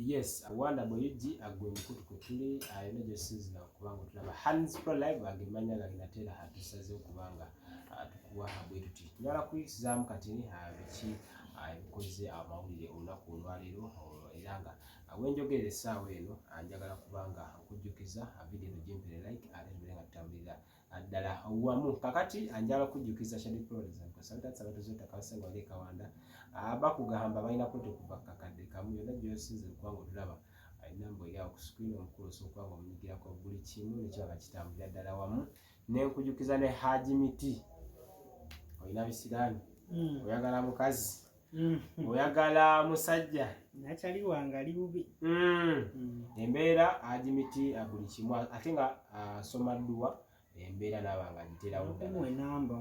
Yes, Wanda boyuji agwe mkutu kutuli ayone jesizi na kubanga tulaba Hands Pro Live agemanya galinatera hatusaze okubanga tukuwa habwetuti nyala kuyisizamu katini biki ebikoze amawulire olunaku olwaleero eranga wenjogera essaawa eno anjagala kubanga nkujjukiza video gyempere like ate tubeera nga tutambulira ddala wamu kakati anjala kujjukiza Shady Flores sabato zota kawasenga wali Kawanda bakugamba balina kweto kuva kakadde kamu yonna gy'osinze kubanga otulaba inamba eryawo ku screen omukulu okubanga omunyigirako buli kimu nekyaba kitambulira ddala wamu nenkujjukiza ne Haji Miti olina bisiraani oyagala mukazi oyagala musajja nakyali wange ali bubi embeera Haji Miti buli kimu ate nga asoma dduwa embeera n'abanga giterawo ddala inamba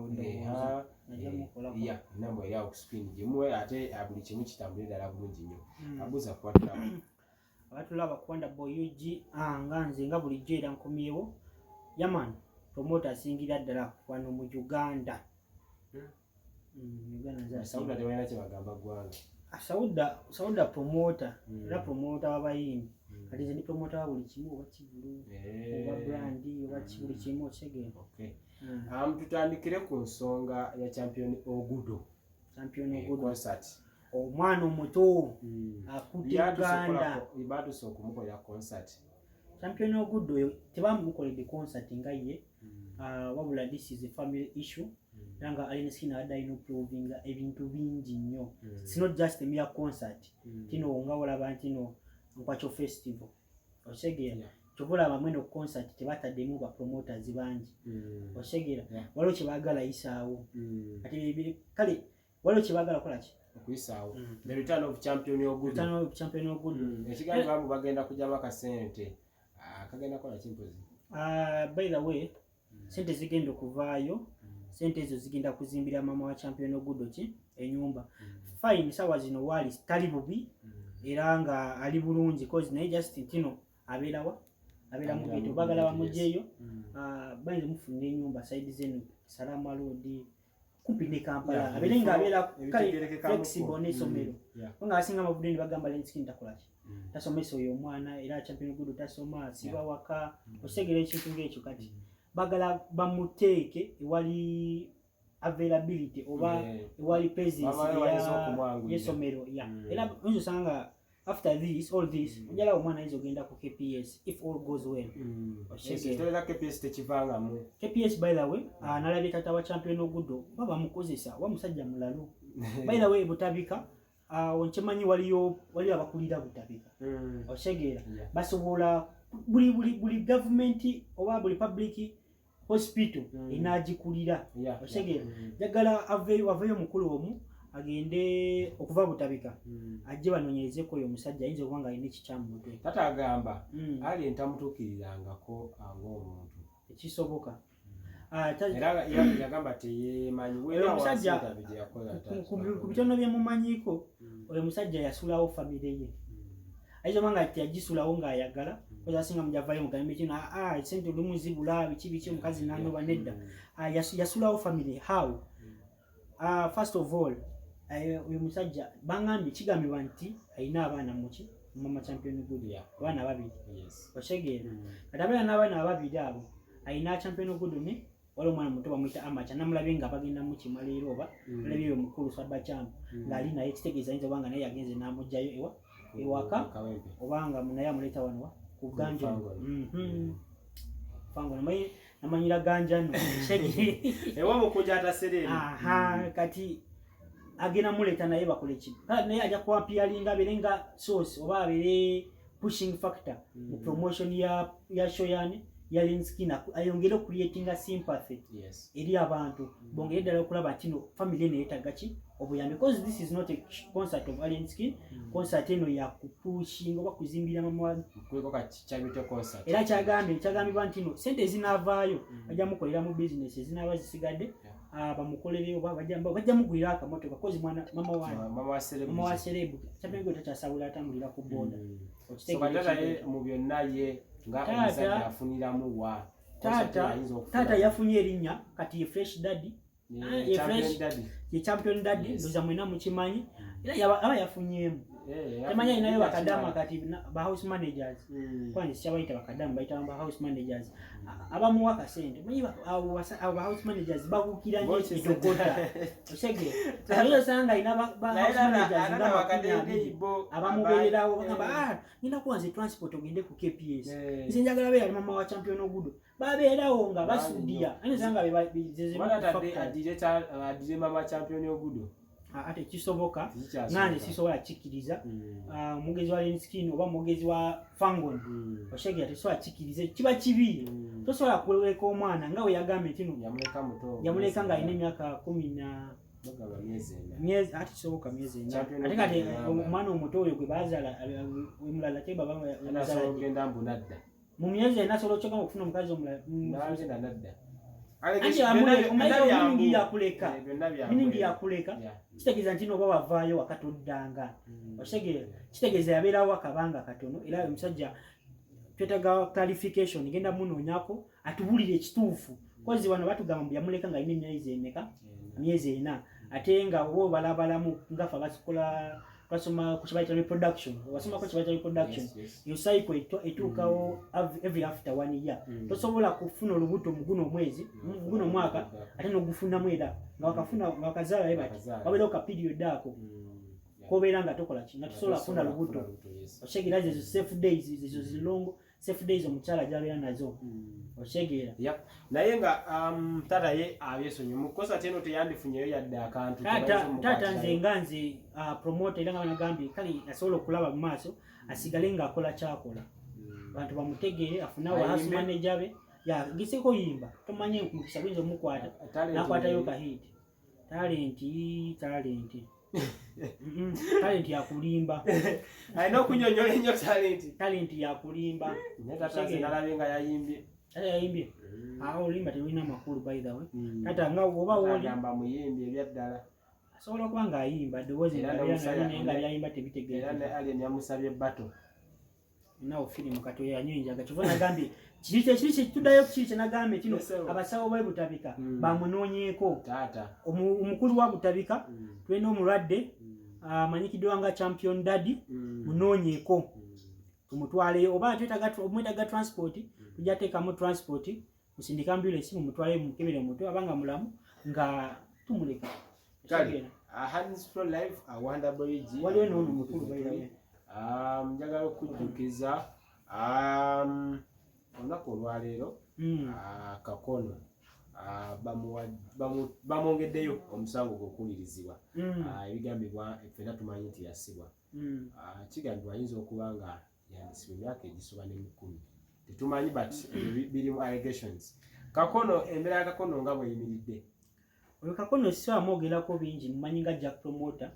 eryawo ku screen gimuwe ate buli kimu kitambule ddala bulungi nnyo abuuza kubatulaba abatulaba kwanda boyuji nga nze nga bulijjo era nkomyewo yaman promoter asingira ddala wano mu Uganda. Sauda tebalina kye bagamba ggwanga Sauda promoter era promoter w'abayimbi kati nze ndi promoter wa buli kimu oba kivulu oba brandi oba buli kimu okitegeera. Tutandikire ku nsonga ya Champion Gudo concert. Omwana omuto akutte Uganda ibatusobola okumukolera concert. Champion Gudo tebamukoledde concert nga ye wabula this is a family issue nanga alina sina adaino proving ebintu bingi nnyo. It's not just a mere concert tino nga olaba ntino nkwacho festival osegeera tubula bamweno concert tebataddemu ba promoters bangi osegeera waliwo kyebagala isaawo ati kale waliwo kyebagala kola ki okuyisaawo the return of Champion Gudo ekigambo bagenda kujja bakasente kagenda kola kimpozi by the way sente zigenda okuvaayo sente ezo zigenda kuzimbira mama wa Champion Gudo ki enyumba fine sawa zino wali tali bubi era nga ali bulungi cause naye just ntino abeera mu ghetto bagala bamugyeyo bayinza mufuna enyumba side zeno Salama Road kumpi ne Kampala abeera nga abeera flexible n'essomero nga asinga amavudde bagamba Lenskin takola ki tasomesa oyo omwana era Champion Gudo tasoma siba waka osegera ekintu ng'ekyo kati bagala bamuteeke ewali availability oba ewali presence y'essomero era oyinza osanga after all this ojala omwana ayinza ogenda ku KPS if all goes well. KPS tekivangamu KPS by the way nalabye tata wa Champion Gudo baba mukozesa wa musajja mulalo by the way butabika onchemanyi waliyo abakulira butabika osegera basobola buli government oba buli public hospital inagikulira osegera jagala aveyo mukulu omu agende okuva butabika ajje banonyerezeko oyo omusajja ayinza okuba nga alina ekikyamu mutwe tata agamba ali entamutuukirirangako ng'omuntu ekisoboka era yagamba teyemanyi omusajja ku bitono byemumanyiko oyo omusajja yasulawo famire ye ayinza okuba nga yagisulawo ng'ayagala kozasinga mujavayo mugambe kino sente olumu zibula biki omukazi nanoba nedda yasulawo family how first of all uyu musajja bangambye kigambibwa nti ayina abaana muki mama Champion Gudo abaana babiri osegeera kati abaana n'abaana babiri abo ayina Champion Gudo ne waliwo omwana muto bamuyita Amacha namulabye nga bagenda mu kimaleero oba olabye omukulu Sabba Champ ng'ali naye ekitegeeza ayinza okuba nga naye yagenze n'amugjayo ewaka obanga naye amuleeta wano ku ganja fango namanyira ganja no ewa mukunja atasereri kati agena muleta naye bakole ki naye ajja kuwa pialinga berenga source oba abere pushing factor mu promotion ya show ya Lenskin ayongera creating a sympathy eri abantu bongere ddala okulaba ntino family ne yetaga ki obuyambi because this is not a concert of Lenskin concert eno ya kupushing oba kuzimbira mama kweko kachabite concert era kyagambibwa ntino sente zinavaayo bajja mukolera mu business zinaba zisigadde bamukolere oba bajja mugwira akamotoka because mama wa celeb Champion Gudo takyasabula atambulira ku boda okitegeera mu byonna ye nga omusajja afuniramu wa tata yafunye erinnya kati ye fresh daddy ye Champion Daddy ndoza mwena mukimanyi era aba yafunyemu temanya inayo bakadamu kati ba house managers kwani sichabaita bakadamu baita ba house managers abamuwa kasente munyi aba house managers bakukira nje kitokota osege tayo sanga ina ba house managers nga bakadende abamubererawo bakamba nina kuanze transport ogende ku KPS nzinjagala be mama wa champion ogudo baberawo nga basudia ani sanga be adire mama champion ogudo ate kisoboka ngane sisobola chikiriza mugezi wa Lenskin oba mugezi wa Fangon oshege ate so achikirize kiba kibi tosobola kuleka omwana nga we yagambe tino yamuleka nga ine myaka 10 na miezi ati kisoboka miezi ate kati omwana omuto oyo gwe bazala mulala te baba yazala genda mbunadda mu miezi nasolo choka okufuna omukazi omulala nadda anje amule mingi ya kuleka kitegeza ntino baba bavaayo wakatoddanga oshege kitegeza yabeerawo akabanga katono era omusajja twetaga clarification genda munonyako atubulire ekituufu kozi wano batugamba yamuleka nga ine myezi emeka myezi 4 ate nga obo balabalamu ngafa basikola basoma kuchibaita reproduction wasoma kuchibaita reproduction yo cycle etukawo every after 1 year tosobola kufuna olubuto muguno mwezi muguno mwaka ate no gufuna mweda nga wakafuna wakazala ebati wabelo ka period yako kobera nga tokola kinga tosobola kufuna lubuto oshegera zo safe days izo zilongo safe days omuchala jabera nazo oshegera naye nga tata ye abyesonye mukosa teno teyandifunyeyo yadde akantu tata nze nganze promoter nga banagambi kali asobola okulaba mu maaso asigale nga akola kyakola abantu bamutegere afuna wa house manager be ya giseko yimba tomanye kumukisa bwinzo mukwata nakwata yo ka hit talent ya kulimba ayino kunyonyola nnyo talent ya kulimba netatanze nalabenga yayimbye olimba tewina makulu by the way tata nga oba woli agamba muyimbi ebyaddala asobola kuba nga ayimba ddoboozi nga byayimba tebitegeera era ne alien yamusabye bato nawo firimu kato yanyenjaga kiva nagambye kiri tuddayo kiri kyenagambe kino abasawo bwe butabika bamunoonyeeko omukulu wa butabika tulina omulwadde amanyikiddwa nga champion daddy munoonyeeko tumutwaleyo oba omwetaga transport tujja teekamu transport musindika ambulance mumutwale mukebere muto abanga mulamu nga tumuleka Hands Pro Live awanda boyiji waliwo n'ono mukulu bayiwe njagala okujjukiza olunaku olwaleero Kakono bamwongeddeyo omusango gw'okuwulirizibwa ebigambibwa ffenna tumanyi nti yasibwa kigambibwa ayinza okuba nga yandisibwa emyaka egisoba ne 10 tetumanyi but birimu allegations. Kakono embeera ya Kakono nga bweyimiridde oyo Kakono siwamwogerako bingi mumanyi nga Jack promoter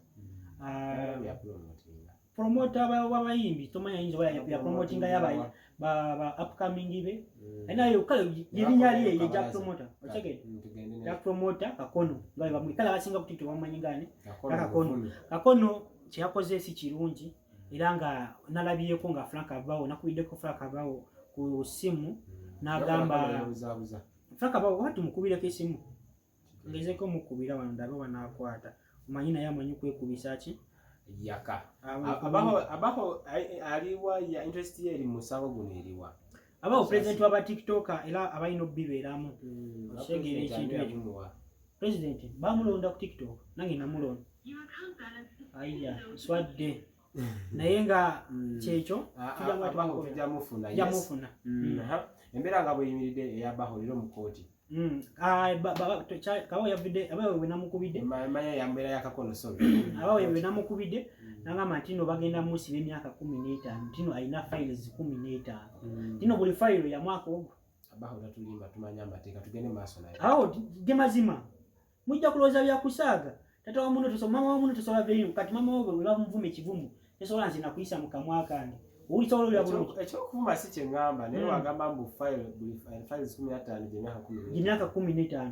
promoter b'abayimbi tomanya yinza ya promotinga yabayi ba upcoming be nayo kale yerinnya lye ye Jack promoter ochege Jack promoter Kakono nga bamwikala basinga kutito bamanyi gane Kakono kyakoze si kirungi era nga nalabyeko nga Frank Abawo nakubiddeko Frank Abawo ku simu nagamba Frank Abawo watu mukubireko esimu ngezeko mukubira wandabe wanakwata umanyina yamanyi kwekubisa ki yaka abaho aliwa ya interest ye eri musango guno eriwa abaho president wa TikToker era abayino biberamu oshegere ekintu ekyo president bamulonda ku TikTok nange namulonda aiya swadde naye nga kyekyo tujamufuna embeera nga bweyimiridde eyabaho lero mu kooti kawo yavide abawe namukubide maya yambera ya Kakono so abawe namukubide nangamba ntino bagenda musibe emyaka 15 ntino alina files 15 ntino buli file ya mwaka ogwo abaho datulimba tumanya amateeka tugende maaso naye aho gemazima mujja kuloza bya kusaga tata wa muno tosoma mama wa muno tosola veri kati mama wowe bamuvume kivumu tesola nzina kuyisa mukamwa kandi uli solo ya bulungi ekyo kuvuma si kyengamba naye wagamba mbu files 15 gyemyaka 15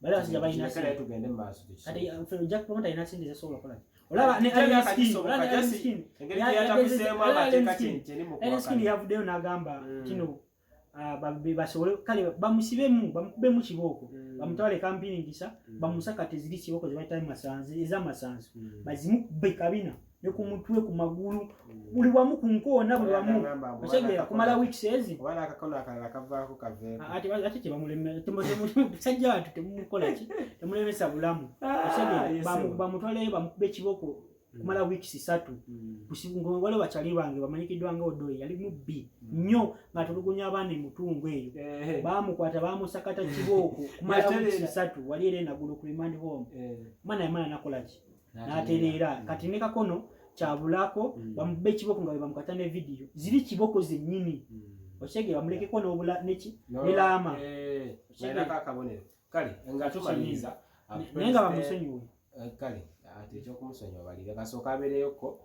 bale basija bayina kale tugende maaso kati Jack promoter ina sindi za solo kola olaba ne Lenskin engeri yatakusema amateeka kyeni Lenskin yavudeyo nagamba kino basobole kale bamusibemu bamukubemu kiboko bamutwale kampini ngisa bamusaka teziri kiboko zibaita masanzi eza masanzi bazimu bekabina ne ku mutwe ku magulu buli wamu ku nkoona buli wamu otegera kumala weeks ezi wala akakono akavaako kaveeko ate tebamuleme sajja watu temumukola ki temulemesa bulamu otegera bamutwale bamukube ekiboko kumala weeks 3 kusibu wale bachali bange bamanyikiddwa nga Odoyi yali mubbi nnyo nga tulugunya abaana emutungu eyo bamukwata bamusakata kiboko kumala weeks 3 wali era nagulu ku remand home mana nakola ki naterera kati ne kakono kyabulako bamubbe ekiboko nga bamukata ne video ziri kiboko zennyini otegera bamuleke kono obula neki nelama era kakabonero kale nga tumaliza nenga bamusonyiwe kale ate ekyokumusonyiwa balire kasooka abeereyoko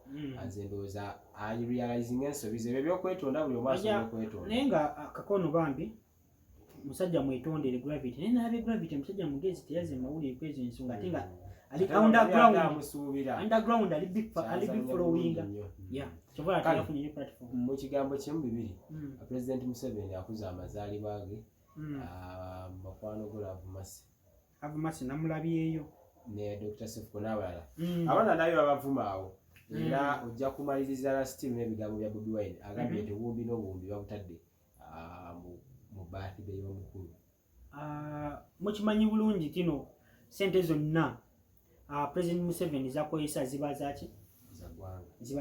nze ndowooza realizing ensobi ze ebyokwetonda buli omu asobola okwetonda naye nga kakono bambi musajja mwetondere gravity naye nalabe gravity musajja mugezi teyaze mawulire kwezo ensonga ate nga ali underground ali big following kyobola atayafunye platform mu kigambo kimu bibiri President Museveni akuza amazaalibwa ge makwano go Avumasi namulabyeyo ne Dr. Sefuko n'abalala abaana nayo babavuma awo era ojja kumaliriza la still n'ebigambo bya Bobi Wine agambye nti obuwumbi n'obuwumbi babutadde mu birthday y'omukulu mukimanyi bulungi kino sente zonna President Museveni zakozesa ziba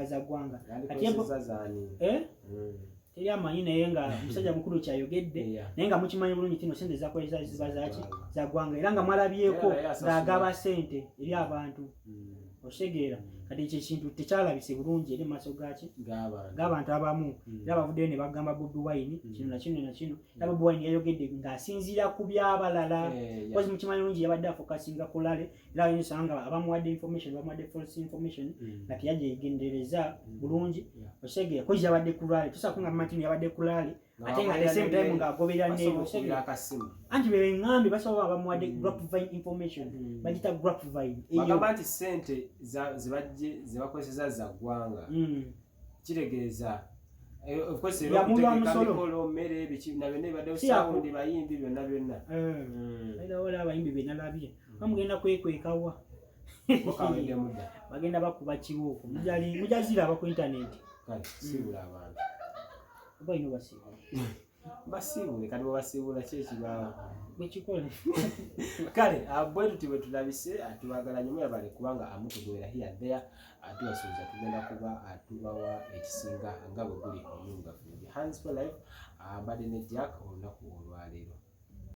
za ggwanga teri amanyi naye nga musajja mukulu kyayogedde naye nga mukimanyi bulungi kino sente zakozesa ziba za ggwanga era nga mwalabyeko ng'agaba sente eri abantu otegeera kati ekyo ekintu tekyalabise bulungi eri maaso g'abantu abamu era bavuddeyo ne bagamba Bobi Wine kino nakino era Bobi Wine yayogedde ng'asinziira ku byabalala kozi mukimanyi bulungi yabadde afokasinga ku lale era ayinza abamuwadde false information nga teyagyegendereza bulungi otegeera kozi yabadde ku lale tusa kunga matini yabadde ku lale ate nga the same time ng'agoberera neero anti bebe ngambi basobola bamuwadde grapevine information bagita grapevine bagamba nti sente zebakozesa za ggwanga kitegeeza of course ebyokuteekakolo mmere nabyo badde osawundi bayimbi byonna era wala abayimbi benalabye bamugenda kwekwekawa bagenda bakuba kibooko mujaziraba ku internet kale sibula abantu oba ino basiibule kati bwebasiibula kyekibaawo bwekikole kale bwe tuti bwe tulabise atubagala nnyo mwebale kubanga amutugobera here there tubasuubiza tugenda kuba atubawa ekisinga nga bwe guli omulungavu Hands for Life mbadde ne Jack olunaku olwaleero.